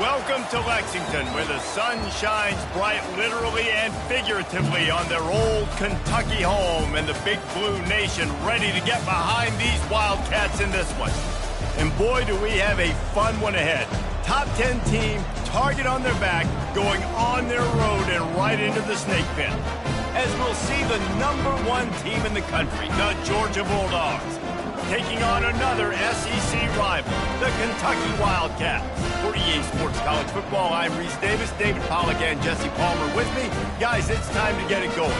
Welcome to Lexington, where the sun shines bright literally and figuratively on their old Kentucky home, and the Big Blue Nation ready to get behind these Wildcats in this one. And boy, do we have a fun one ahead. Top 10 team, target on their back, going on their road and right into the snake pit. As we'll see the #1 team in the country, the Georgia Bulldogs, taking on another SEC rival, the Kentucky Wildcats. For EA Sports College Football, I'm Reese Davis, David Pollack, and Jesse Palmer with me. Guys, it's time to get it going.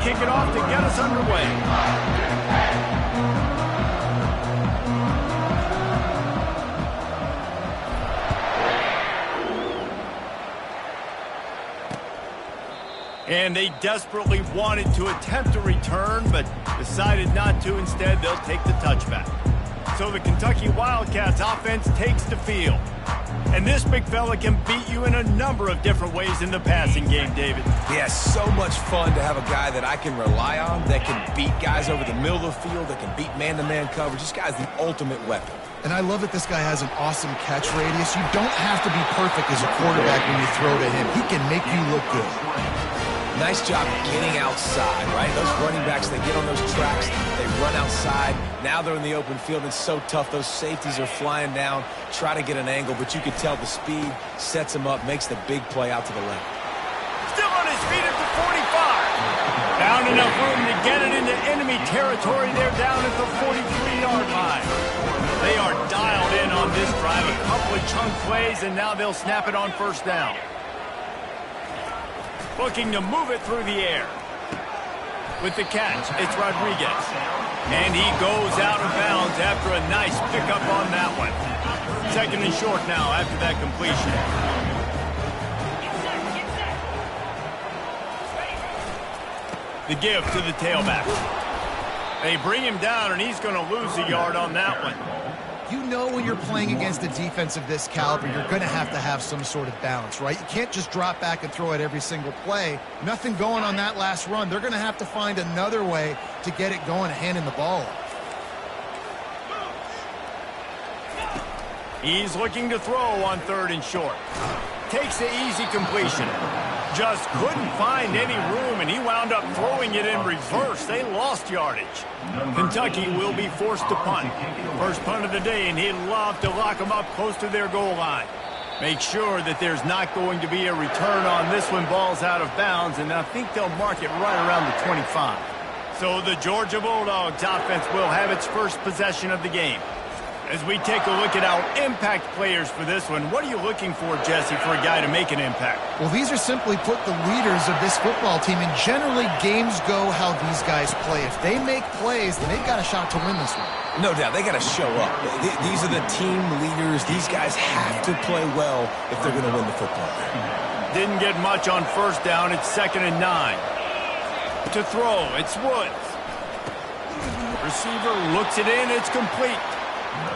Kick it off to get us underway. And they desperately wanted to attempt a return, but decided not to. Instead, they'll take the touchback. So the Kentucky Wildcats offense takes the field. And this big fella can beat you in a number of different ways in the passing game, David. Yeah, so much fun to have a guy that I can rely on, that can beat guys over the middle of the field, that can beat man-to-man coverage. This guy's the ultimate weapon. And I love that this guy has an awesome catch radius. You don't have to be perfect as a quarterback when you throw to him. He can make you look good. Nice job getting outside, right? Those running backs, they get on those tracks, they run outside. Now they're in the open field. It's so tough. Those safeties are flying down, try to get an angle, but you can tell the speed sets him up, makes the big play out to the left. Still on his feet at the 45. Found enough room to get it into enemy territory. They're down at the 43-yard line. They are dialed in on this drive. A couple of chunk plays, and now they'll snap it on first down. Looking to move it through the air. With the catch, it's Rodriguez. And he goes out of bounds after a nice pickup on that one. Second and short now after that completion. The give to the tailback. They bring him down, and he's going to lose a yard on that one. You know when you're playing against a defense of this caliber, you're going to have some sort of balance, right? You can't just drop back and throw it every single play. Nothing going on that last run. They're going to have to find another way to get it going, handing the ball off. He's looking to throw on third and short. Takes the easy completion. Just couldn't find any room, and he wound up throwing it in reverse. They lost yardage. Kentucky will be forced to punt. First punt of the day, and he'd love to lock them up close to their goal line. Make sure that there's not going to be a return on this one. Ball's out of bounds, and I think they'll mark it right around the 25. So the Georgia Bulldogs offense will have its first possession of the game. As we take a look at our impact players for this one, what are you looking for, Jesse, for a guy to make an impact? Well, these are simply put the leaders of this football team, and generally games go how these guys play. If they make plays, then they've got a shot to win this one. No doubt, they got to show up. These are the team leaders. These guys have to play well if they're going to win the football game. Didn't get much on first down. It's 2nd and 9. To throw, it's Woods. Receiver looks it in. It's complete.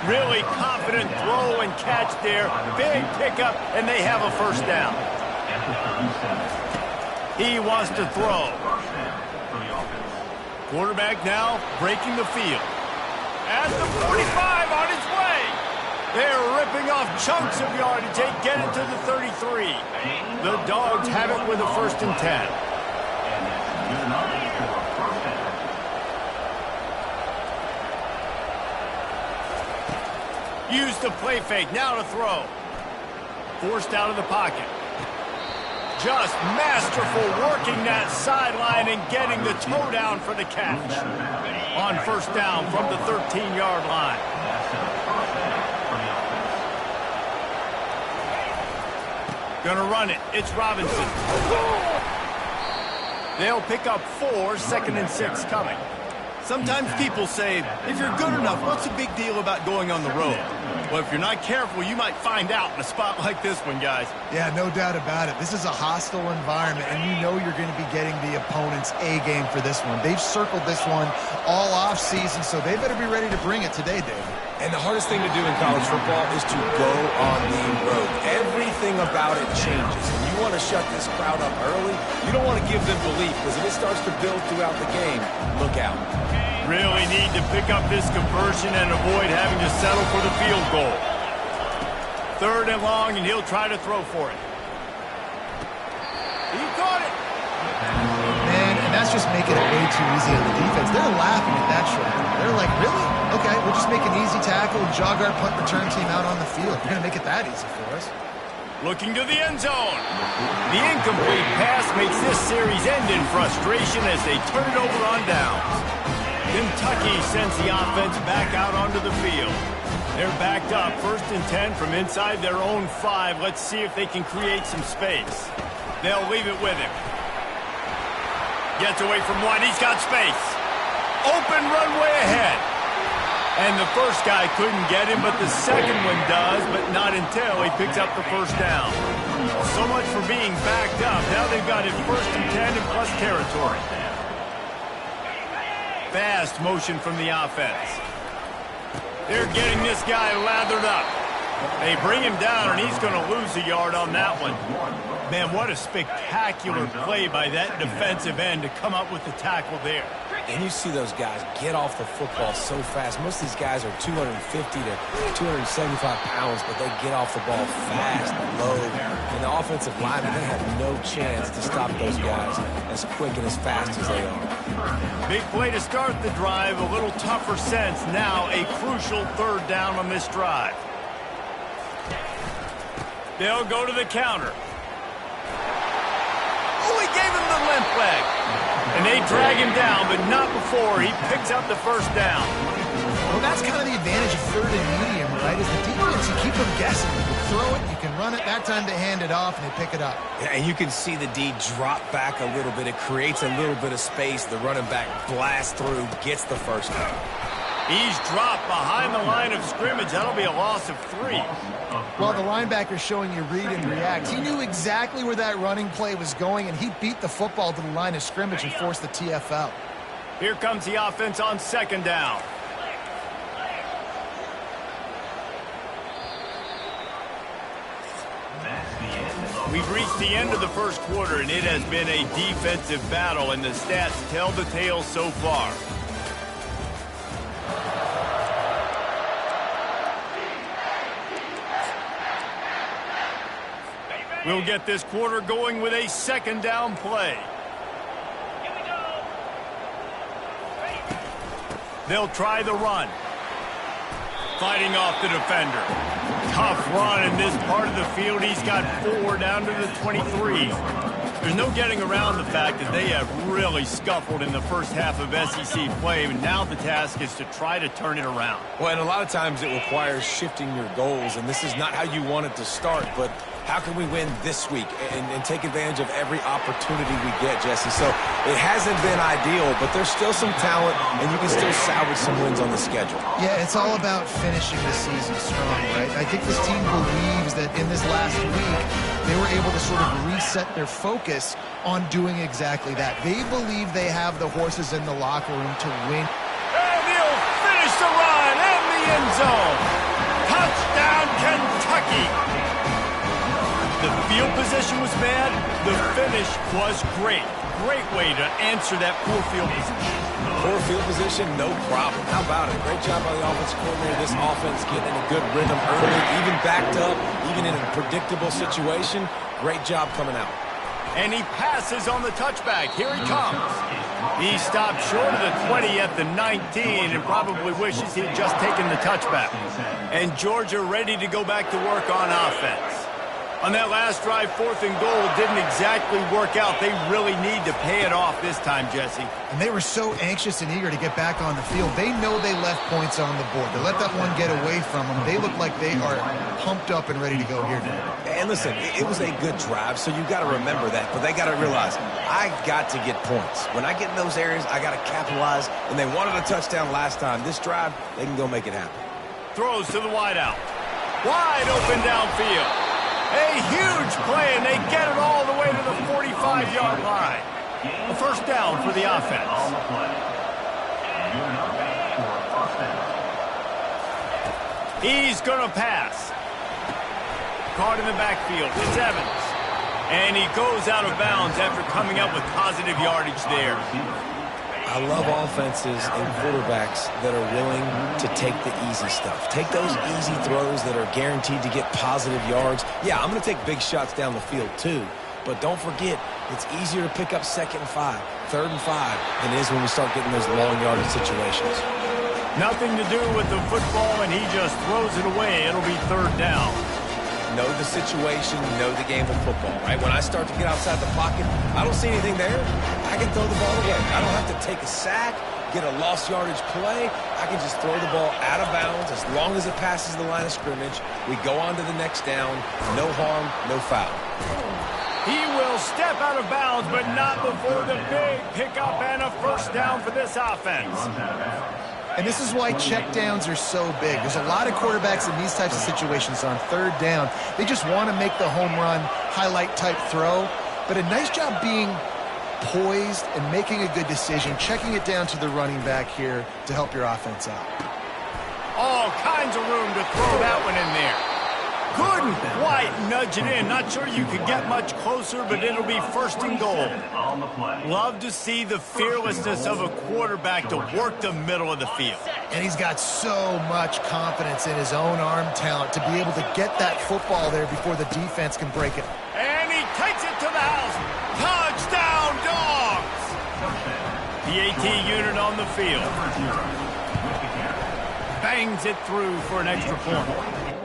Really confident throw and catch there. Big pickup, and they have a first down. He wants to throw. Quarterback now breaking the field. At the 45 on his way. They're ripping off chunks of yardage. They get it to the 33. The Dogs have it with a 1st and 10. Use the play fake, now to throw. Forced out of the pocket. Just masterful working that sideline and getting the toe down for the catch. On first down from the 13-yard line. Gonna run it, it's Robinson. They'll pick up 4, 2nd and 6 coming. Sometimes people say, if you're good enough, what's the big deal about going on the road? Well, if you're not careful, you might find out in a spot like this one, guys. Yeah, no doubt about it. This is a hostile environment, and you know you're going to be getting the opponent's A game for this one. They've circled this one all off season, so they better be ready to bring it today, David. And the hardest thing to do in college football is to go on the road. Everything about it changes. And you want to shut this crowd up early. You don't want to give them belief, because if it starts to build throughout the game, look out. Really need to pick up this conversion and avoid having to settle for the field goal. 3rd and long, and he'll try to throw for it. He caught it. Man, and that's just making it way too easy on the defense. They're laughing at that shot. They're like, really? Okay, we'll just make an easy tackle and jog our punt return team out on the field. You're going to make it that easy for us. Looking to the end zone. The incomplete pass makes this series end in frustration as they turn it over on downs. Kentucky sends the offense back out onto the field. They're backed up, 1st and 10 from inside their own 5. Let's see if they can create some space. They'll leave it with him. Gets away from one. He's got space. Open runway ahead. And the first guy couldn't get him, but the second one does, but not until he picks up the 1st down. So much for being backed up. Now they've got it 1st and 10 in plus territory. Fast motion from the offense. They're getting this guy lathered up. They bring him down, and he's going to lose a yard on that one. Man, what a spectacular play by that defensive end to come up with the tackle there. And you see those guys get off the football so fast. Most of these guys are 250 to 275 pounds, but they get off the ball fast, low. And the offensive linemen, they have no chance to stop those guys as quick and as fast as they are. Big play to start the drive, a little tougher sense. Now a crucial 3rd down on this drive. They'll go to the counter. Oh, he gave him the limp leg. And they drag him down, but not before he picks up the 1st down. Well, that's kind of the advantage of 3rd and medium, right? Is the defense, you keep them guessing. You can throw it, you can run it. That time they hand it off, and they pick it up. Yeah, and you can see the D drop back a little bit. It creates a little bit of space. The running back blasts through, gets the 1st down. He's dropped behind the line of scrimmage. That'll be a loss of 3. Well, the linebacker's showing you read and react. He knew exactly where that running play was going, and he beat the football to the line of scrimmage and forced the TFL. Here comes the offense on 2nd down. We've reached the end of the 1st quarter, and it has been a defensive battle, and the stats tell the tale so far. We'll get this quarter going with a 2nd down play. They'll try the run. Fighting off the defender. Tough run in this part of the field. He's got 4 down to the 23. There's no getting around the fact that they have really scuffled in the first half of SEC play, and now the task is to try to turn it around. Well, and a lot of times it requires shifting your goals, and this is not how you want it to start, but how can we win this week and take advantage of every opportunity we get, Jesse? So it hasn't been ideal, but there's still some talent, and you can still salvage some wins on the schedule. Yeah, it's all about finishing the season strong, right? I think this team believes that in this last week, they were able to sort of reset their focus on doing exactly that. They believe they have the horses in the locker room to win. And he'll finish the run in the end zone. Touchdown, Kentucky. The field position was bad. The finish was great. Great way to answer that poor field position. Poor field position, no problem. How about it? Great job by the offensive coordinator. This offense getting in a good rhythm early, even backed up, even in a predictable situation. Great job coming out. And he passes on the touchback. Here he comes. He stopped short of the 20 at the 19 and probably wishes he'd just taken the touchback. And Georgia ready to go back to work on offense. On that last drive, 4th and goal didn't exactly work out. They really need to pay it off this time, Jesse. And they were so anxious and eager to get back on the field. They know they left points on the board. They let that one get away from them. They look like they are pumped up and ready to go here now. And listen, it was a good drive, so you've got to remember that. But they got to realize, I got to get points. When I get in those areas, I got to capitalize. And they wanted a touchdown last time. This drive, they can go make it happen. Throws to the wideout. Wide open downfield. A huge play, and they get it all the way to the 45-yard line. A first down for the offense. He's going to pass. Caught in the backfield. It's Evans. And he goes out of bounds after coming up with positive yardage there. I love offenses and quarterbacks that are willing to take the easy stuff. Take those easy throws that are guaranteed to get positive yards. Yeah, I'm going to take big shots down the field too. But don't forget, it's easier to pick up 2nd and 5, 3rd and 5 than it is when we start getting those long yardage situations. Nothing to do with the football, and he just throws it away. It'll be 3rd down. Know the situation, know the game of football, right? When I start to get outside the pocket, I don't see anything there. I can throw the ball away. I don't have to take a sack, get a lost yardage play. I can just throw the ball out of bounds as long as it passes the line of scrimmage. We go on to the next down. No harm, no foul. He will step out of bounds, but not before the big pickup and a first down for this offense. And this is why checkdowns are so big. There's a lot of quarterbacks in these types of situations on 3rd down. They just want to make the home run, highlight-type throw. But a nice job being poised and making a good decision, checking it down to the running back here to help your offense out. All kinds of room to throw that one in there. Couldn't quite nudge it in. Not sure you could get much closer, but it'll be 1st and goal. Love to see the fearlessness of a quarterback to work the middle of the field. And he's got so much confidence in his own arm talent to be able to get that football there before the defense can break it. And he takes it to the house. Touchdown, Dogs! The AT unit on the field. Bangs it through for an extra point.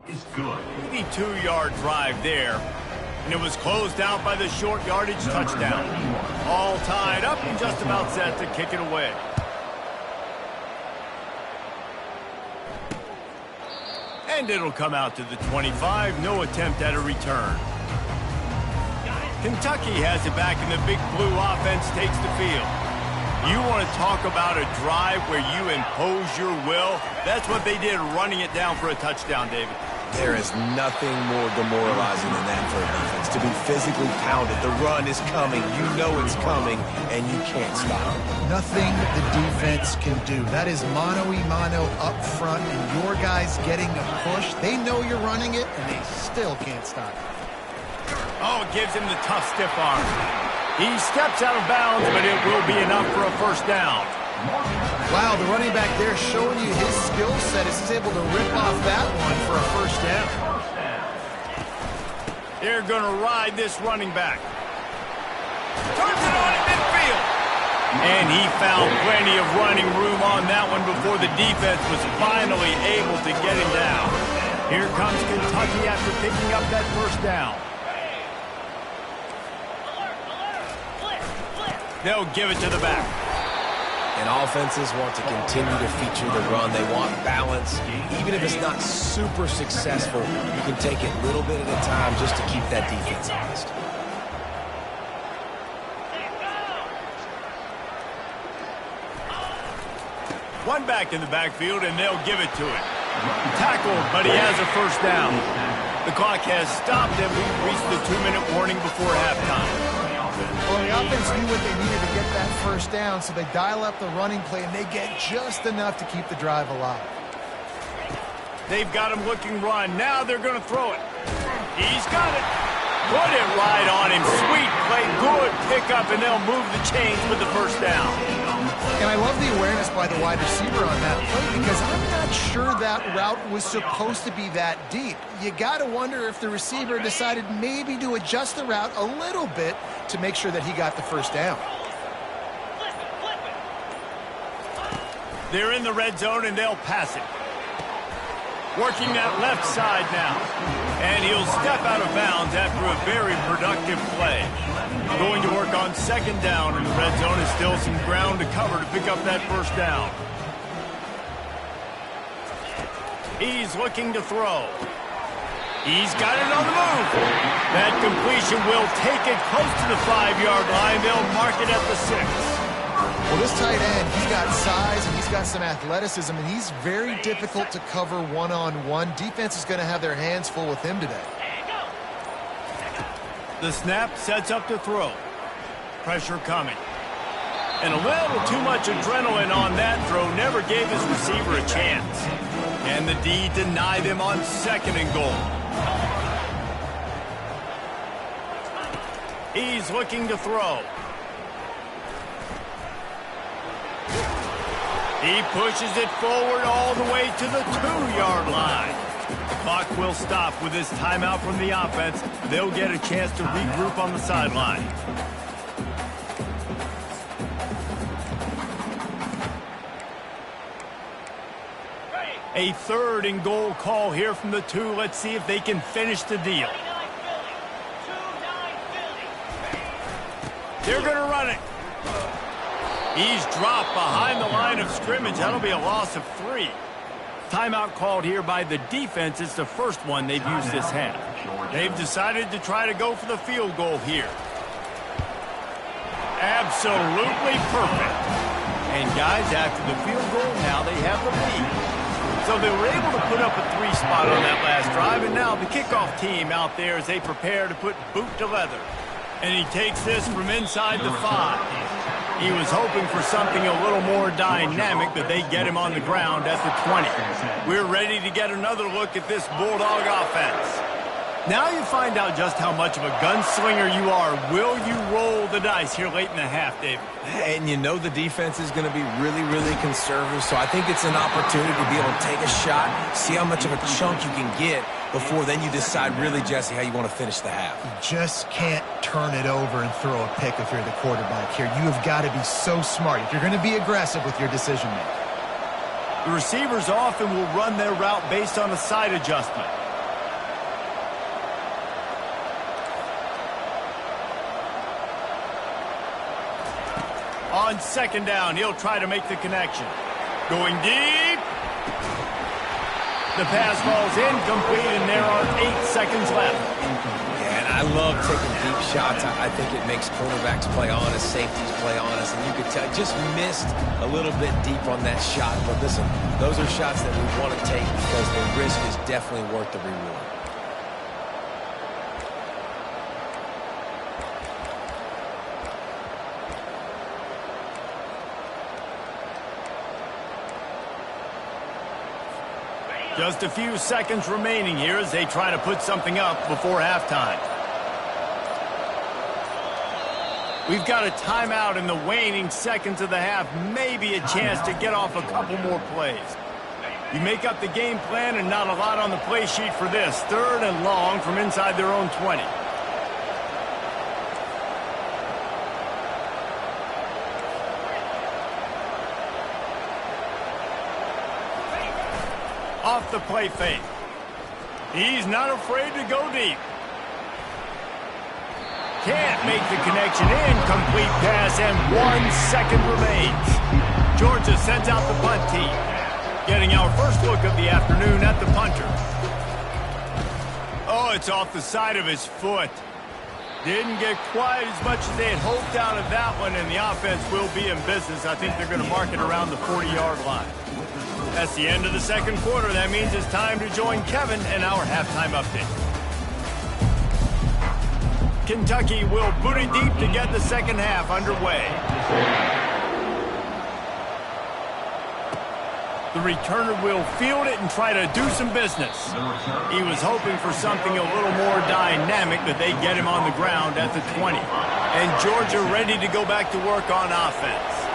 is good. 82-yard drive there. And it was closed out by the short yardage touchdown. All tied up and just about set to kick it away. And it'll come out to the 25. No attempt at a return. Kentucky has it back, and the Big Blue offense takes the field. You want to talk about a drive where you impose your will? That's what they did, running it down for a touchdown, David. There is nothing more demoralizing than that for a defense. To be physically pounded. The run is coming. You know it's coming, and you can't stop it. Nothing the defense can do. That is mano-a-mano up front, and your guys getting a push. They know you're running it, and they still can't stop it. Oh, it gives him the tough, stiff arm. He steps out of bounds, but it will be enough for a first down. Wow, the running back there showing you his skill set as he's able to rip off that one for a first down. They're going to ride this running back. Turns it on in midfield. And he found plenty of running room on that one before the defense was finally able to get him down. Here comes Kentucky after picking up that first down. They'll give it to the back. And offenses want to continue to feature the run. They want balance. Even if it's not super successful, you can take it a little bit at a time just to keep that defense honest. One back in the backfield, and they'll give it to him. Tackled, but he has a first down. The clock has stopped, and we've reached the 2-minute warning before halftime. Well, the offense knew what they needed to get that first down, so they dial up the running play, and they get just enough to keep the drive alive. They've got him looking run. Now they're going to throw it. He's got it. Put it right on him. Sweet play. Good pickup, and they'll move the chains with the first down. And I love the awareness by the wide receiver on that play because I'm not sure that route was supposed to be that deep. You got to wonder if the receiver decided maybe to adjust the route a little bit to make sure that he got the first down. They're in the red zone, and they'll pass it. Working that left side now. And he'll step out of bounds after a very productive play. Going to work on second down in the red zone. Is still some ground to cover to pick up that first down. He's looking to throw. He's got it on the move. That completion will take it close to the 5-yard line. They'll mark it at the 6. Well, this tight end, he's got size and he's got some athleticism, and he's very difficult to cover one-on-one. Defense is going to have their hands full with him today. The snap sets up to throw. Pressure coming. And a little too much adrenaline on that throw. Never gave his receiver a chance. And the D denied him on second and goal. He's looking to throw. He pushes it forward all the way to the 2-yard line. The clock will stop with this timeout from the offense. They'll get a chance to regroup on the sideline. A 3rd and goal call here from the 2. Let's see if they can finish the deal. They're going to run it. He's dropped behind the line of scrimmage. That'll be a loss of 3. Timeout called here by the defense. It's the first one they've used this half. They've decided to try to go for the field goal here. Absolutely perfect. And guys, after the field goal, now they have the lead. So they were able to put up a 3 spot on that last drive, and now the kickoff team out there as they prepare to put boot to leather. And he takes this from inside the 5. He was hoping for something a little more dynamic, but they get him on the ground at the 20. We're ready to get another look at this Bulldog offense. Now you find out just how much of a gunslinger you are. Will you roll the dice here late in the half, David? And you know the defense is going to be really, really conservative, so I think it's an opportunity to be able to take a shot, see how much of a chunk you can get before then you decide really, Jesse, how you want to finish the half. You just can't turn it over and throw a pick if you're the quarterback here. You have got to be so smart if you're going to be aggressive with your decision-making. The receivers often will run their route based on a side adjustment. On second down, he'll try to make the connection. Going deep. The pass falls incomplete, and there are 8 seconds left. Yeah, and I love taking deep shots. I think it makes quarterbacks play honest, safeties play honest, and you could tell just missed a little bit deep on that shot. But listen, those are shots that we want to take because the risk is definitely worth the reward. Just a few seconds remaining here as they try to put something up before halftime. We've got a timeout in the waning seconds of the half. Maybe a chance to get off a couple more plays. You make up the game plan and not a lot on the play sheet for this. 3rd and long from inside their own 20. Off the play fake. He's not afraid to go deep. Can't make the connection. Incomplete pass, and 1 second remains. Georgia sends out the punt team. Getting our first look of the afternoon at the punter. Oh, it's off the side of his foot. Didn't get quite as much as they had hoped out of that one, and the offense will be in business. I think they're going to mark it around the 40-yard line. That's the end of the second quarter. That means it's time to join Kevin in our halftime update. Kentucky will boot it deep to get the second half underway. The returner will field it and try to do some business. He was hoping for something a little more dynamic, but they get him on the ground at the 20. And Georgia ready to go back to work on offense.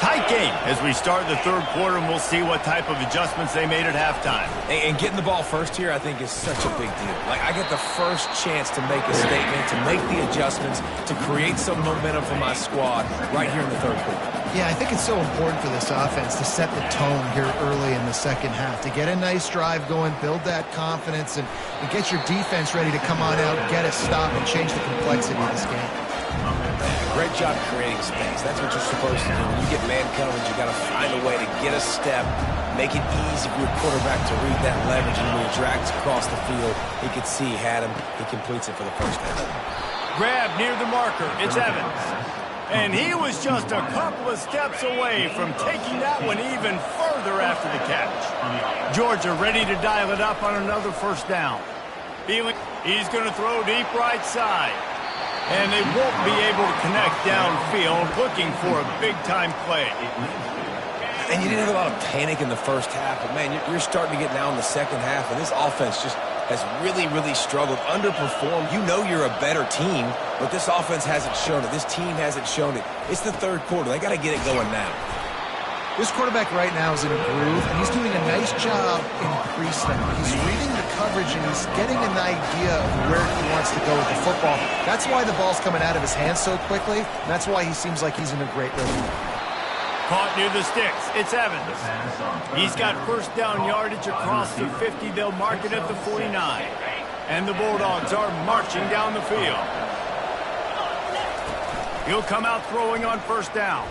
Tight game as we start the third quarter, and we'll see what type of adjustments they made at halftime. And getting the ball first here, I think, is such a big deal. Like, I get the first chance to make a statement, to make the adjustments, to create some momentum for my squad right here in the third quarter. Yeah, I think it's so important for this offense to set the tone here early in the second half, to get a nice drive going, build that confidence, and get your defense ready to come on out, get a stop, and change the complexity of this game. Great job creating space. That's what you're supposed to do. When you get man coverage, you got to find a way to get a step, make it easy for your quarterback to read that leverage, and when he drags across the field, he could see he had him. He completes it for the first down. Grab near the marker. It's Evans. And he was just a couple of steps away from taking that one even further after the catch. Georgia ready to dial it up on another first down. He's going to throw deep right side. And they won't be able to connect downfield, looking for a big-time play. And you didn't have a lot of panic in the first half, but, man, you're starting to get now in the second half, and this offense just has really, really struggled, underperformed. You know you're a better team, but this offense hasn't shown it. This team hasn't shown it. It's the third quarter. They got to get it going now. This quarterback right now is in a groove, and he's doing a nice job in pre-snap. He's reading the coverage, and he's getting an idea of where he wants to go with the football. That's why the ball's coming out of his hands so quickly, and that's why he seems like he's in a great rhythm. Caught near the sticks. It's Evans. He's got first down yardage across the 50. They'll mark it at the 49. And the Bulldogs are marching down the field. He'll come out throwing on first down.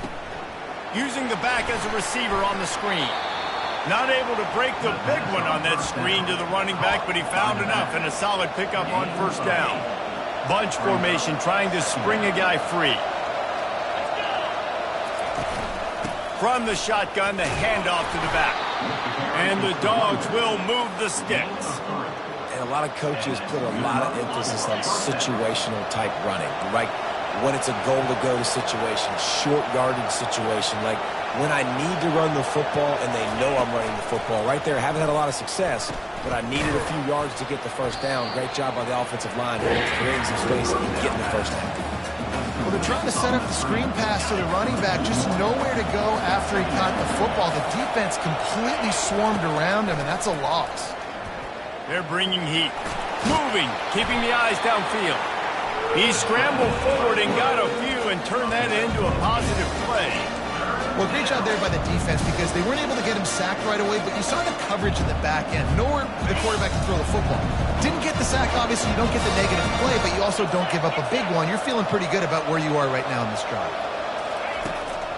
Using the back as a receiver on the screen. Not able to break the big one on that screen to the running back, but he found enough and a solid pickup on first down. Bunch formation trying to spring a guy free. From the shotgun, the handoff to the back. And the Dogs will move the sticks. And a lot of coaches put a lot of emphasis on situational type running, right? When it's a goal-to-go situation, short yardage situation, like when I need to run the football and they know I'm running the football. Right there, I haven't had a lot of success, but I needed a few yards to get the first down. Great job by the offensive line, creating some space and getting the first down. Well, they're trying to set up the screen pass to the running back, just nowhere to go after he caught the football. The defense completely swarmed around him, and that's a loss. They're bringing heat. Moving, keeping the eyes downfield. He scrambled forward and got a few and turned that into a positive play. Well, great job there by the defense because they weren't able to get him sacked right away, but you saw the coverage in the back end. Nowhere the quarterback can throw the football. Didn't get the sack, obviously. You don't get the negative play, but you also don't give up a big one. You're feeling pretty good about where you are right now in this drive.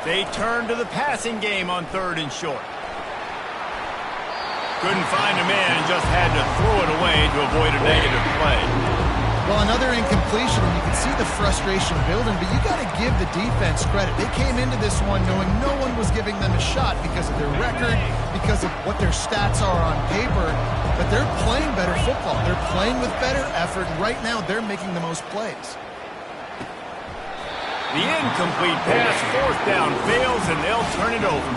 They turn to the passing game on 3rd and short. Couldn't find a man and just had to throw it away to avoid a negative play. Well, another incompletion, and you can see the frustration building, but you got to give the defense credit. They came into this one knowing no one was giving them a shot because of their record, because of what their stats are on paper, but they're playing better football. They're playing with better effort, and right now they're making the most plays. The incomplete pass, 4th down, fails, and they'll turn it over.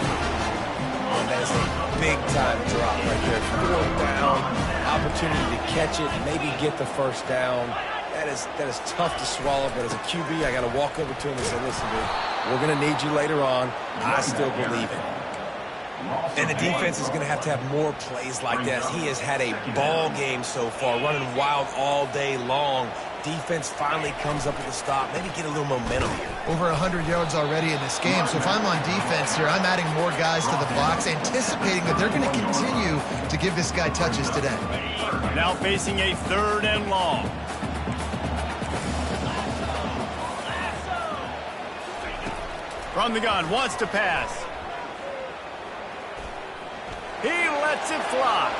And that is a big-time drop right there. 4th down, opportunity to catch it, maybe get the 1st down. That is tough to swallow, but as a QB, I got to walk over to him and say, listen, dude, we're going to need you later on. I still believe it. And the defense is going to have more plays like this. He has had a ball game so far, running wild all day long. Defense finally comes up with a stop. Maybe get a little momentum here. Over 100 yards already in this game. So if I'm on defense here, I'm adding more guys to the box, anticipating that they're going to continue to give this guy touches today. Now facing a 3rd and long. From the gun, wants to pass. He lets it fly.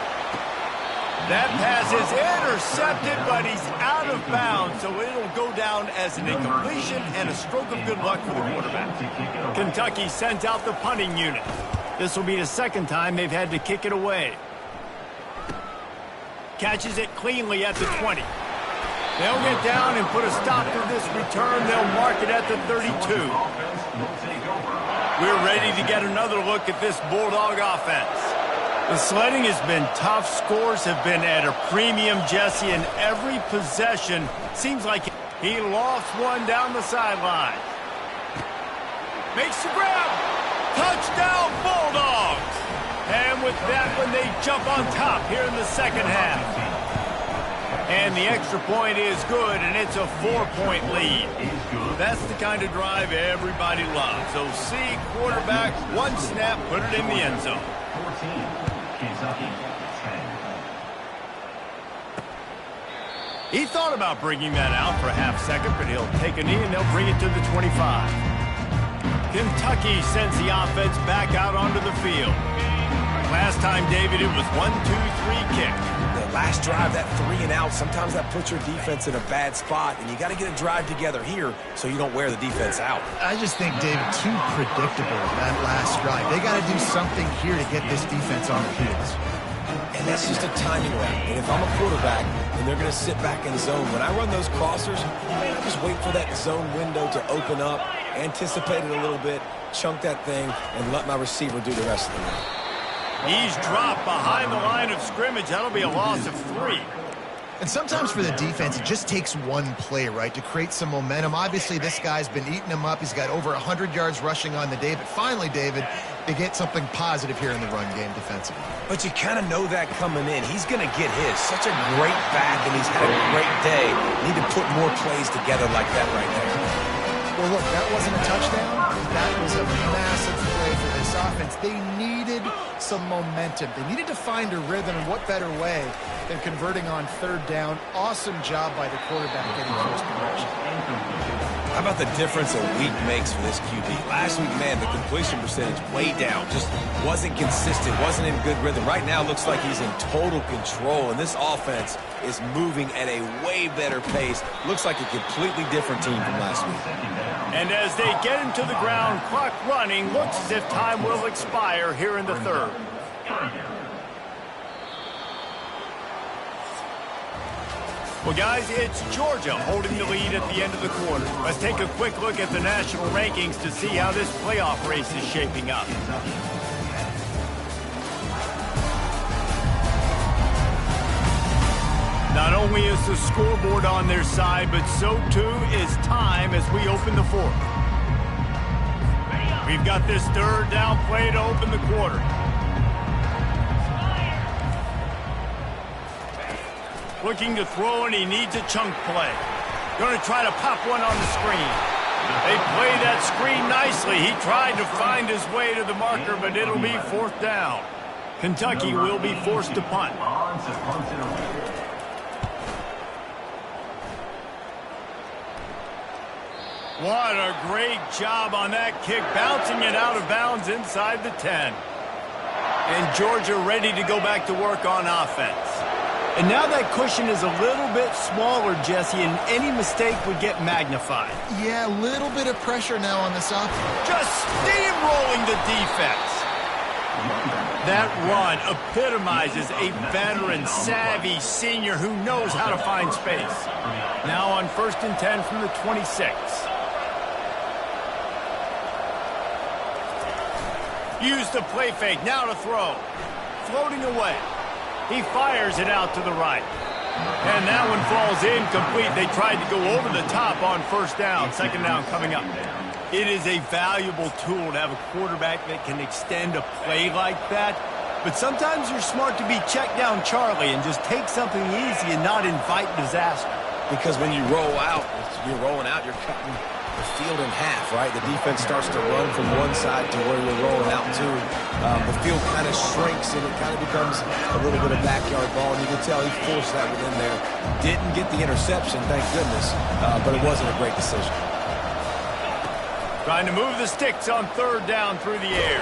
That pass is intercepted, but he's out of bounds, so it'll go down as an incompletion and a stroke of good luck for the quarterback. Kentucky sends out the punting unit. This will be the 2nd time they've had to kick it away. Catches it cleanly at the 20. They'll get down and put a stop to this return. They'll mark it at the 32. We're ready to get another look at this Bulldog offense. The sledding has been tough. Scores have been at a premium, Jesse, and every possession seems like he lofts one down the sideline. Makes the grab. Touchdown, Bulldogs! And with that one, they jump on top here in the 2nd half. And the extra point is good, and it's a 4-point lead. That's the kind of drive everybody loves. So see, quarterback, one snap, put it in the end zone. He thought about bringing that out for a half-second, but he'll take a knee and they'll bring it to the 25. Kentucky sends the offense back out onto the field. Last time, David, it was 1-2-3 kick. The last drive, that 3 and out, sometimes that puts your defense in a bad spot, and you got to get a drive together here so you don't wear the defense out. I just think, David, too predictable that last drive. They got to do something here to get this defense on their heels. And that's just a timing route. And if I'm a quarterback and they're going to sit back in zone, when I run those crossers, I just wait for that zone window to open up, anticipate it a little bit, chunk that thing, and let my receiver do the rest of the work. He's dropped behind the line of scrimmage. That'll be a loss of 3. And sometimes for the defense, it just takes one play, right, to create some momentum. Obviously, this guy's been eating him up. He's got over 100 yards rushing on the day. But finally, David, they get something positive here in the run game defensively. But you kind of know that coming in. He's going to get his. Such a great back, and he's had a great day. Need to put more plays together like that right there. Well, look, that wasn't a touchdown. That was a massive play for this offense. They needed some momentum. They needed to find a rhythm, and what better way than converting on 3rd down. Awesome job by the quarterback getting first direction. How about the difference a week makes for this QB? Last week, man, the completion percentage way down. Just wasn't consistent, wasn't in good rhythm. Right now, looks like he's in total control, and this offense is moving at a way better pace. Looks like a completely different team from last week. And as they get him to the ground, clock running, looks as if time will expire here in the 3rd. Well, guys, it's Georgia holding the lead at the end of the quarter. Let's take a quick look at the national rankings to see how this playoff race is shaping up. Not only is the scoreboard on their side, but so too is time as we open the 4th. We've got this 3rd down play to open the quarter. Looking to throw, and he needs a chunk play. Going to try to pop one on the screen. They play that screen nicely. He tried to find his way to the marker, but it'll be 4th down. Kentucky will be forced to punt. What a great job on that kick, bouncing it out of bounds inside the 10. And Georgia ready to go back to work on offense. And now that cushion is a little bit smaller, Jesse, and any mistake would get magnified. Yeah, a little bit of pressure now on this offense. Just steamrolling the defense. That run epitomizes a veteran, savvy senior who knows how to find space. Now on 1st and 10 from the 26. Use the play fake, now to throw. Floating away. He fires it out to the right. And that one falls incomplete. They tried to go over the top on 1st down. 2nd down coming up. It is a valuable tool to have a quarterback that can extend a play like that. But sometimes you're smart to be check down Charlie and just take something easy and not invite disaster. Because when you roll out, you're rolling out, you're cutting the field in half, right? The defense starts to run from one side to where you're rolling out to. The field kind of shrinks and it kind of becomes a little bit of backyard ball. And you can tell he forced that one in there. Didn't get the interception, thank goodness, but it wasn't a great decision. Trying to move the sticks on 3rd down through the air.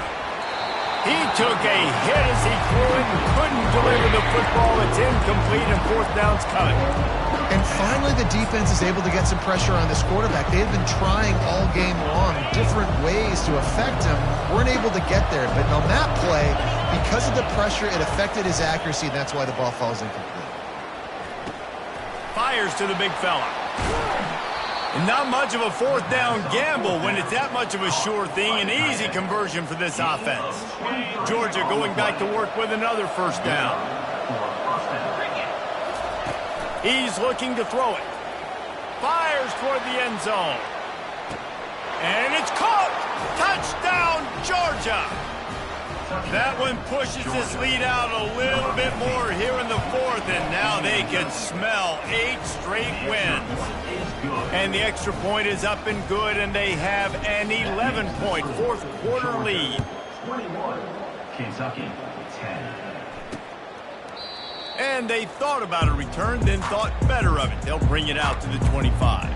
He took a hit as he threw it and couldn't deliver the football. It's incomplete and 4th down's coming. And finally the defense is able to get some pressure on this quarterback. They had been trying all game long different ways to affect him. Weren't able to get there. But on that play, because of the pressure, it affected his accuracy, and that's why the ball falls incomplete. Fires to the big fella. And not much of a 4th down gamble when it's that much of a sure thing. An easy conversion for this offense. Georgia going back to work with another 1st down. He's looking to throw it. Fires toward the end zone. And it's caught! Touchdown, Georgia! That one pushes this lead out a little bit more here in the 4th, and now they can smell 8 straight wins. And the extra point is up and good, and they have an 11-point 4th quarter lead. 21, Kentucky, 10. And they thought about a return, then thought better of it. They'll bring it out to the 25.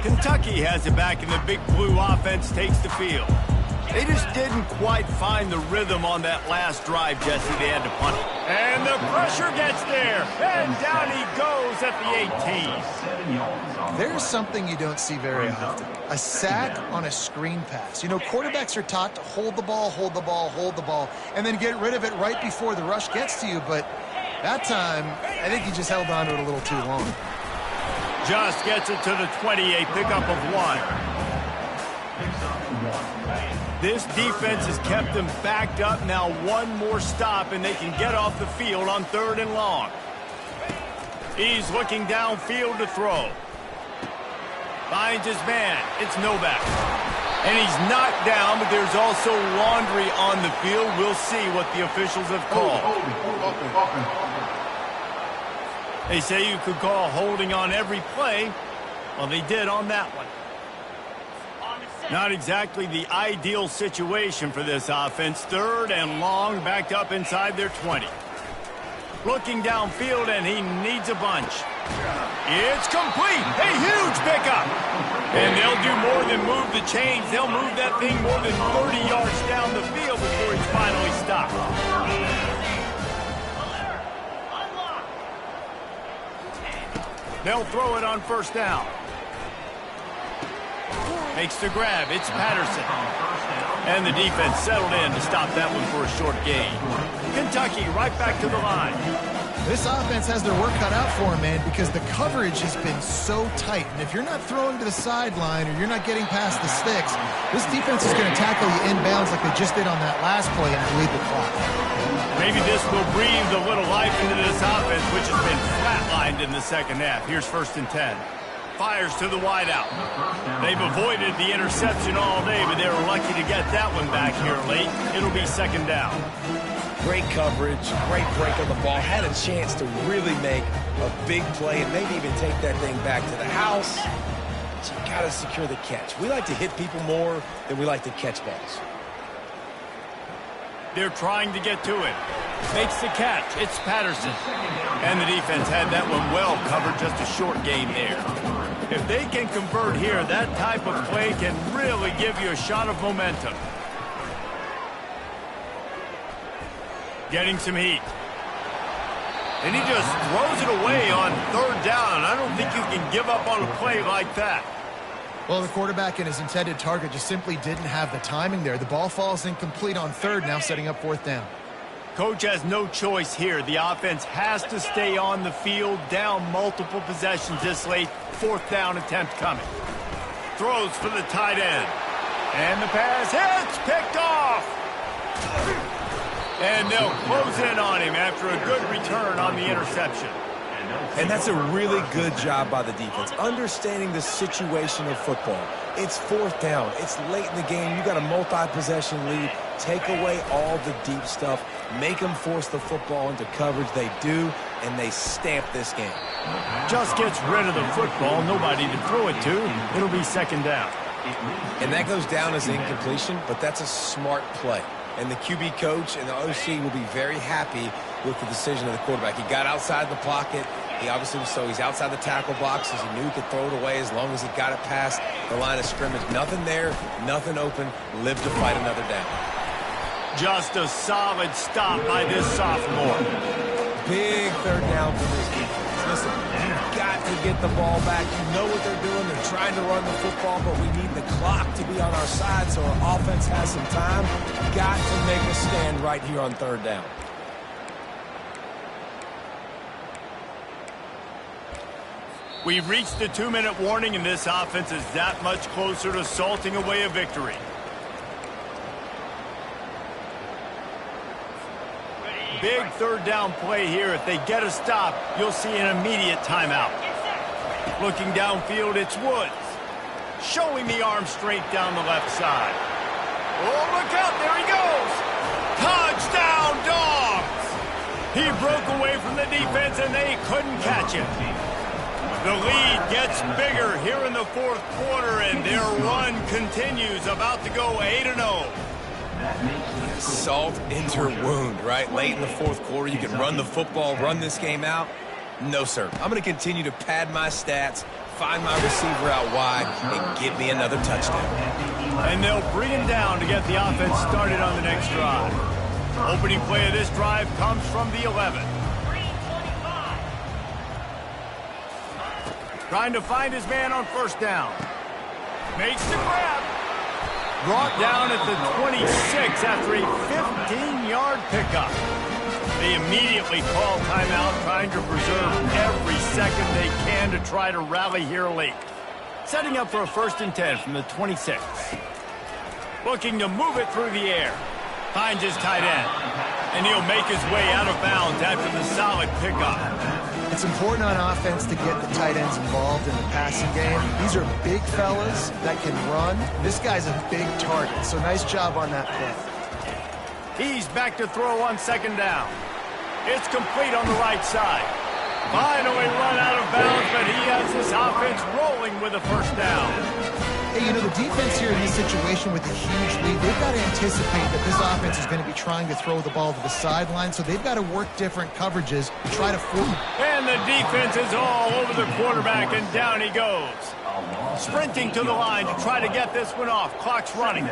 Kentucky has it back, and the big blue offense takes the field. They just didn't quite find the rhythm on that last drive, Jesse. They had to punt it. And the pressure gets there. And down he goes at the 18. There's something you don't see very often. A sack on a screen pass. You know, quarterbacks are taught to hold the ball, hold the ball, hold the ball, and then get rid of it right before the rush gets to you. But that time, I think he just held on to it a little too long. Just gets it to the 28, pickup of 1. This defense has kept them backed up. Now one more stop, and they can get off the field on 3rd and long. He's looking downfield to throw. Finds his man. It's Novak. And he's knocked down, but there's also laundry on the field. We'll see what the officials have called. They say you could call holding on every play. Well, they did on that one. Not exactly the ideal situation for this offense. 3rd and long, backed up inside their 20. Looking downfield, and he needs a bunch. It's complete. A huge pickup. And they'll do more than move the chains. They'll move that thing more than 30 yards down the field before he's finally stopped. They'll throw it on 1st down. Makes the grab. It's Patterson. And the defense settled in to stop that one for a short gain. Kentucky right back to the line. This offense has their work cut out for them, man, because the coverage has been so tight. And if you're not throwing to the sideline or you're not getting past the sticks, this defense is going to tackle you inbounds like they just did on that last play and lead the clock. Maybe this will breathe a little life into this offense, which has been flatlined in the 2nd half. Here's 1st and 10. Fires to the wideout. They've avoided the interception all day, but they were lucky to get that one back here late. It'll be 2nd down. Great coverage, great break on the ball. Had a chance to really make a big play and maybe even take that thing back to the house. But you got to secure the catch. We like to hit people more than we like to catch balls. They're trying to get to it. Makes the catch. It's Patterson. And the defense had that one well covered, just a short gain there. If they can convert here, that type of play can really give you a shot of momentum. Getting some heat. And he just throws it away on third down. I don't think you can give up on a play like that. Well, the quarterback and his intended target just simply didn't have the timing there. The ball falls incomplete on third, now setting up fourth down. Coach has no choice here. The offense has to stay on the field, down multiple possessions this late. Fourth down attempt coming. Throws for the tight end. And the pass hits, picked off. And they'll close in on him after a good return on the interception. And that's a really good job by the defense, understanding the situation of football. It's fourth down. It's late in the game. You got a multi-possession lead. Take away all the deep stuff. Make them force the football into coverage. They do, and they stamp this game. Just gets rid of the football. Nobody to throw it to. It'll be second down. And that goes down as incompletion, but that's a smart play. And the QB coach and the OC will be very happy with the decision of the quarterback. He got outside the pocket. He obviously, so he's outside the tackle boxes. He knew he could throw it away as long as he got it past the line of scrimmage. Nothing there, nothing open. Live to fight another down. Just a solid stop by this sophomore. Big third down for this defense. Listen, you've got to get the ball back. You know what they're doing. They're trying to run the football, but we need the clock to be on our side so our offense has some time. Got to make a stand right here on third down. We've reached the 2-minute warning, and this offense is that much closer to salting away a victory. Big third down play here. If they get a stop, you'll see an immediate timeout. Looking downfield, it's Woods. Showing the arm straight down the left side. Oh, look out, there he goes. Touchdown, Dogs! He broke away from the defense, and they couldn't catch him. The lead gets bigger here in the fourth quarter, and their run continues, about to go 8-0. Salt into wound, right? Late in the fourth quarter, you can run the football, run this game out. No, sir. I'm going to continue to pad my stats, find my receiver out wide, and give me another touchdown. And they'll bring him down to get the offense started on the next drive. Opening play of this drive comes from the 11. Trying to find his man on first down. Makes the grab. Brought down at the 26 after a 15-yard pickup. They immediately call timeout, trying to preserve every second they can to try to rally here late. Setting up for a 1st and 10 from the 26. Looking to move it through the air. Finds his tight end. And he'll make his way out of bounds after the solid pickup. It's important on offense to get the tight ends involved in the passing game. These are big fellas that can run. This guy's a big target, so nice job on that play. He's back to throw on second down. It's complete on the right side. Finally run out of bounds, but he has this offense rolling with a first down. Hey, you know, the defense here in this situation with a huge lead, they've got to anticipate that this offense is going to be trying to throw the ball to the sideline, so they've got to work different coverages to try to force. And the defense is all over the quarterback, and down he goes. Sprinting to the line to try to get this one off. Clock's running.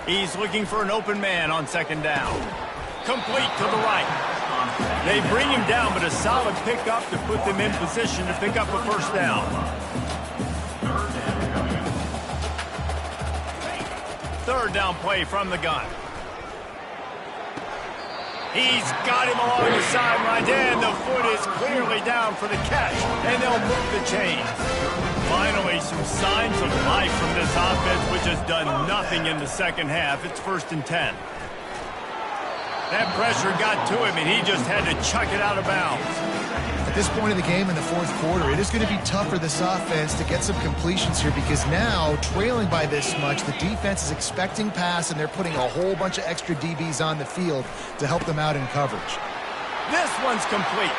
He's looking for an open man on second down. Complete to the right. They bring him down, but a solid pickup to put them in position to pick up a first down. Third down play from the gun. He's got him along the sidelines, and the foot is clearly down for the catch, and they'll move the chains. Finally, some signs of life from this offense, which has done nothing in the second half. It's 1st and 10. That pressure got to him, and he just had to chuck it out of bounds. At this point of the game in the fourth quarter, it is going to be tough for this offense to get some completions here because now, trailing by this much, the defense is expecting pass, and they're putting a whole bunch of extra DBs on the field to help them out in coverage. This one's complete.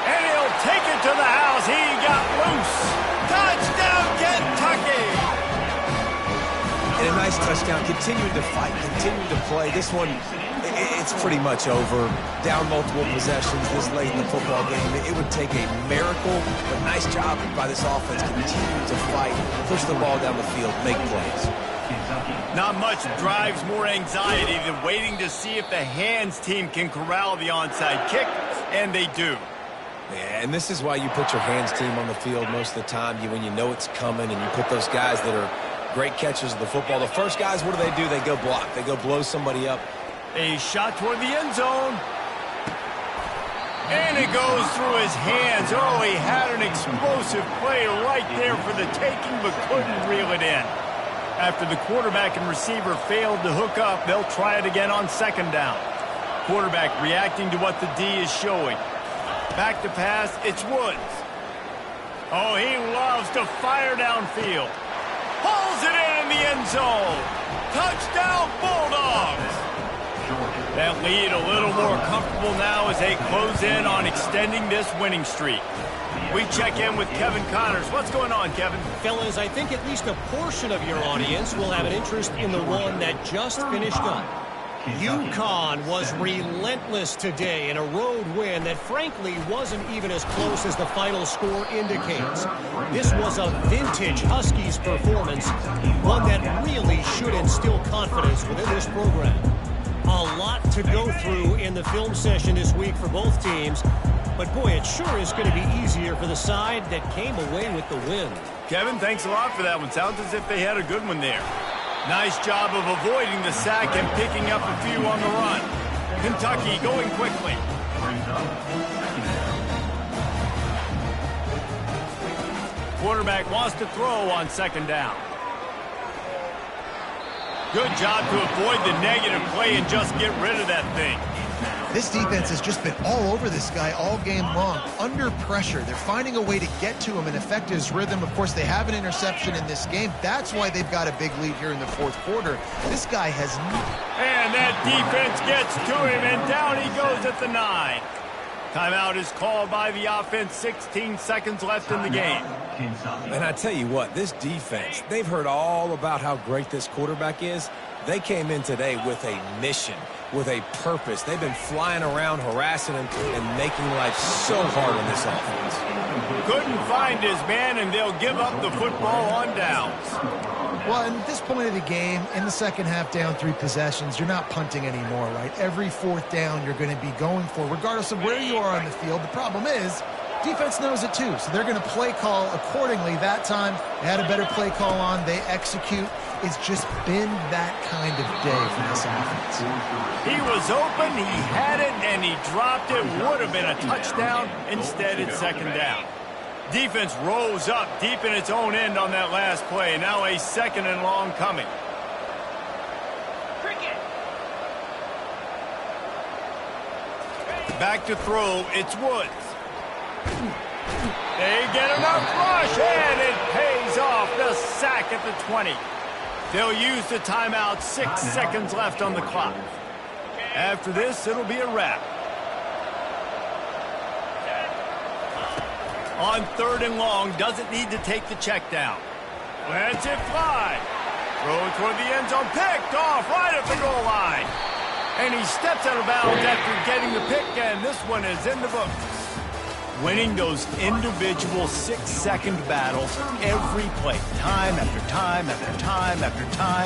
And he'll take it to the house. He got loose. Touchdown, Kentucky! And a nice touchdown, continuing to fight, continuing to play. This one, it's pretty much over. Down multiple possessions this late in the football game. It would take a miracle, but nice job by this offense. Continue to fight, push the ball down the field, make plays. Not much drives more anxiety than waiting to see if the hands team can corral the onside kick, and they do. Yeah, and this is why you put your hands team on the field most of the time when you know it's coming, and you put those guys that are great catchers of the football. The first guys, what do? They go block. They go blow somebody up. A shot toward the end zone. And it goes through his hands. Oh, he had an explosive play right there for the taking, but couldn't reel it in. After the quarterback and receiver failed to hook up, they'll try it again on second down. Quarterback reacting to what the D is showing. Back to pass, it's Woods. Oh, he loves to fire downfield. Pulls it in the end zone. Touchdown, Bulldogs. That lead a little more comfortable now as they close in on extending this winning streak. We check in with Kevin Connors. What's going on, Kevin? Fellas, I think at least a portion of your audience will have an interest in the one that just finished up. UConn was relentless today in a road win that frankly wasn't even as close as the final score indicates. This was a vintage Huskies performance, one that really should instill confidence within this program. A lot to go through in the film session this week for both teams, but boy, it sure is going to be easier for the side that came away with the win. Kevin, thanks a lot for that one. Sounds as if they had a good one there. Nice job of avoiding the sack and picking up a few on the run. Kentucky going quickly. Quarterback wants to throw on second down. Good job to avoid the negative play and just get rid of that thing. This defense has just been all over this guy all game long. Under pressure, they're finding a way to get to him and affect his rhythm. Of course, they have an interception in this game. That's why they've got a big lead here in the fourth quarter. This guy has... And that defense gets to him, and down he goes at the 9. Timeout is called by the offense. 16 seconds left in the game. And I tell you what, this defense, they've heard all about how great this quarterback is. They came in today with a mission, with a purpose. They've been flying around, harassing him, and making life so hard on this offense. Couldn't find his man, and they'll give up the football on downs. Well, at this point of the game, in the second half, down 3 possessions, you're not punting anymore, right? Every fourth down you're going to be going for, regardless of where you are on the field. The problem is, defense knows it too, so they're going to play call accordingly. That time, they had a better play call on. They execute. It's just been that kind of day for this offense. He was open, he had it, and he dropped it. Would have been a touchdown. Instead, it's second down. Defense rose up deep in its own end on that last play. Now a second and long coming. Back to throw, it's Woods. They get enough rush, and it pays off. The sack at the 20. They'll use the timeout. 6 seconds left on the clock. After this, it'll be a wrap. On third and long, doesn't need to take the check down. Lets it fly. Throw toward the end zone, picked off right at the goal line. And he steps out of bounds after getting the pick, and this one is in the books. Winning those individual 6-second battles every play, time after time after time after time.